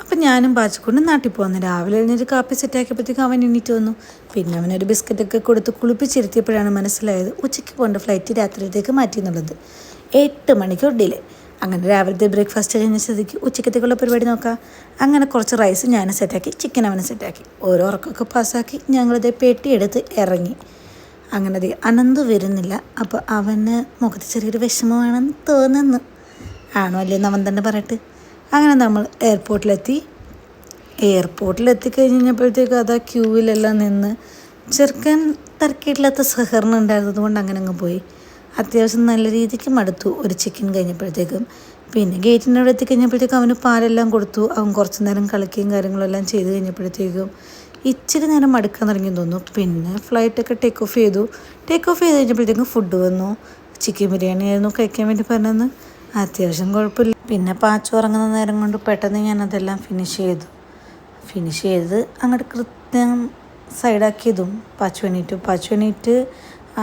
അപ്പം ഞാനും പാച്ചക്കൊണ്ട് നാട്ടിൽ പോകുന്നു. രാവിലെ എഴുന്നേറ്റ് കാപ്പി സെറ്റാക്കിയപ്പോഴത്തേക്കും അവൻ എണീറ്റ് വന്നു. പിന്നെ അവനൊരു ബിസ്ക്കറ്റൊക്കെ കൊടുത്ത് കുളിപ്പിച്ചിരുത്തിയപ്പോഴാണ് മനസ്സിലായത് ഉച്ചയ്ക്ക് പോകേണ്ട ഫ്ലൈറ്റ് രാത്രിയിലേക്ക് മാറ്റി എന്നുള്ളത്. 8 മണിക്കൂർ ഡിലേ. അങ്ങനെ രാവിലത്തെ ബ്രേക്ക്ഫാസ്റ്റ് കഴിഞ്ഞ സ്ഥിതിക്ക് ഉച്ചക്കത്തേക്കുള്ള പരിപാടി നോക്കാം. അങ്ങനെ കുറച്ച് റൈസ് ഞാൻ സെറ്റാക്കി, ചിക്കൻ അവനെ സെറ്റാക്കി, ഓരോ ഉറക്കമൊക്കെ പാസ്സാക്കി ഞങ്ങളിതേ പെട്ടിയെടുത്ത് ഇറങ്ങി. അങ്ങനെ അനന്ത് വരുന്നില്ല. അപ്പോൾ അവന് മുഖത്ത് ചെറിയൊരു വിഷമമാണെന്ന് തോന്നുന്നു. ആണോ അല്ലേന്ന് അവൻ തന്നെ പറയട്ടെ. അങ്ങനെ നമ്മൾ എയർപോർട്ടിലെത്തി കഴിഞ്ഞപ്പോഴത്തേക്ക് അതാ ക്യൂവിലെല്ലാം നിന്ന് ചെറുക്കൻ തിരക്കിയിട്ടില്ലാത്ത സഹകരണം ഉണ്ടായിരുന്നത് കൊണ്ട് അങ്ങനെ അങ്ങ് പോയി. അത്യാവശ്യം നല്ല രീതിക്ക് മടുത്തു ഒരു ചിക്കൻ കഴിഞ്ഞപ്പോഴത്തേക്കും. പിന്നെ ഗേറ്റിൻ്റെ അവിടെ എത്തിക്കഴിഞ്ഞപ്പോഴത്തേക്കും അവന് പാലെല്ലാം കൊടുത്തു. അവൻ കുറച്ച് നേരം കളിക്കുകയും കാര്യങ്ങളെല്ലാം ചെയ്ത് കഴിഞ്ഞപ്പോഴത്തേക്കും ഇച്ചിരി നേരം മടുക്കാൻ തുടങ്ങി തോന്നുന്നു. പിന്നെ ഫ്ലൈറ്റൊക്കെ ടേക്ക് ഓഫ് ചെയ്ത് കഴിഞ്ഞപ്പോഴത്തേക്കും ഫുഡ് വന്നു. ചിക്കൻ ബിരിയാണി ആയിരുന്നു കഴിക്കാൻ വേണ്ടി പറഞ്ഞതെന്ന്. അത്യാവശ്യം കുഴപ്പമില്ല. പിന്നെ പാച്ചു ഉറങ്ങുന്ന നേരം കൊണ്ട് പെട്ടെന്ന് ഞാനതെല്ലാം ഫിനിഷ് ചെയ്ത് അങ്ങോട്ട് കൃത്യം സൈഡാക്കിയതും പാച്ചു എണീറ്റ്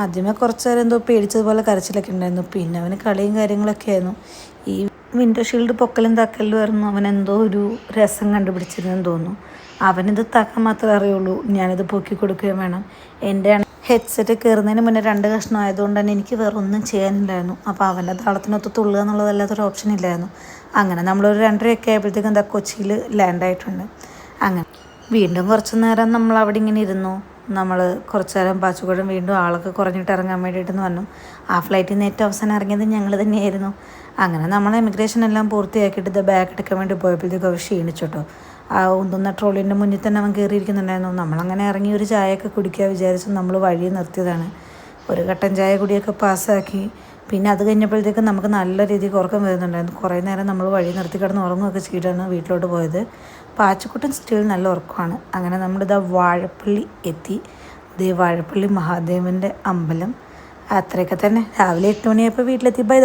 ആദ്യമേ കുറച്ച് നേരം എന്തോ പേടിച്ചതുപോലെ കരച്ചിലൊക്കെ ഉണ്ടായിരുന്നു. പിന്നെ അവന് കളിയും കാര്യങ്ങളൊക്കെ ആയിരുന്നു. ഈ വിൻഡോ ഷീൽഡ് പൊക്കലും തക്കലും ആയിരുന്നു അവനെന്തോ ഒരു രസം കണ്ടുപിടിച്ചിരുന്നെന്ന് തോന്നുന്നു. അവനിത് തക്കാൻ മാത്രമേ അറിയുള്ളൂ, ഞാനിത് പൊക്കി കൊടുക്കുകയും വേണം. എൻ്റെ ഹെഡ്സെറ്റ് കയറുന്നതിന് മുന്നേ 2 കഷ്ണം ആയതുകൊണ്ട് തന്നെ എനിക്ക് വേറെ ഒന്നും ചെയ്യാനില്ലായിരുന്നു. അപ്പോൾ അവൻ്റെ താളത്തിനൊത്ത് തുള്ളുക എന്നുള്ളതല്ലാത്തൊരു ഓപ്ഷൻ ഇല്ലായിരുന്നു. അങ്ങനെ നമ്മളൊരു 2:30 ആയപ്പോഴത്തേക്കും എന്താ കൊച്ചിയിൽ ലാൻഡായിട്ടുണ്ട്. അങ്ങനെ വീണ്ടും കുറച്ച് നേരം നമ്മൾ അവിടെ ഇങ്ങനെ ഇരുന്നു. നമ്മൾ കുറച്ച് നേരം പാച്ചുകൂടം വീണ്ടും ആളൊക്കെ കുറഞ്ഞിട്ട് ഇറങ്ങാൻ വേണ്ടിയിട്ടെന്ന് പറഞ്ഞു. ആ ഫ്ലൈറ്റിൽ നിന്ന് ഏറ്റവും അവസാനം ഇറങ്ങിയത് ഞങ്ങൾ തന്നെയായിരുന്നു. അങ്ങനെ നമ്മൾ എമിഗ്രേഷൻ എല്ലാം പൂർത്തിയാക്കിയിട്ട് ഇത് ബാഗ് എടുക്കാൻ വേണ്ടി പോയപ്പോഴത്തേക്കും അവർ ക്ഷീണിച്ചോട്ടോ. ആ ഉന്തുന്ന ട്രോളിൻ്റെ മുന്നിൽ തന്നെ അവൻ കയറിയിരിക്കുന്നുണ്ടായിരുന്നു. നമ്മളങ്ങനെ ഇറങ്ങി ഒരു ചായയൊക്കെ കുടിക്കുക വിചാരിച്ചു നമ്മൾ വഴി നിർത്തിയതാണ്. ഒരു കട്ടൻ ചായ കൂടിയൊക്കെ പാസ്സാക്കി. പിന്നെ അത് കഴിഞ്ഞപ്പോഴത്തേക്കും നമുക്ക് നല്ല രീതിക്ക് ഉറക്കം വരുന്നുണ്ടായിരുന്നു. കുറേ നേരം നമ്മൾ വഴി നിർത്തി കിടന്ന് ഉറങ്ങുകയൊക്കെ ചെയ്തിട്ടാണ് വീട്ടിലോട്ട് പോയത്. പാച്ചക്കുട്ടൻ സ്റ്റിൽ നല്ല ഉറക്കമാണ്. അങ്ങനെ നമ്മളിതാ വാഴപ്പള്ളി എത്തി. വാഴപ്പള്ളി മഹാദേവൻ്റെ അമ്പലം. അത്രയൊക്കെ തന്നെ. രാവിലെ 8 മണിയായപ്പോൾ വീട്ടിലെത്തി. ബൈ.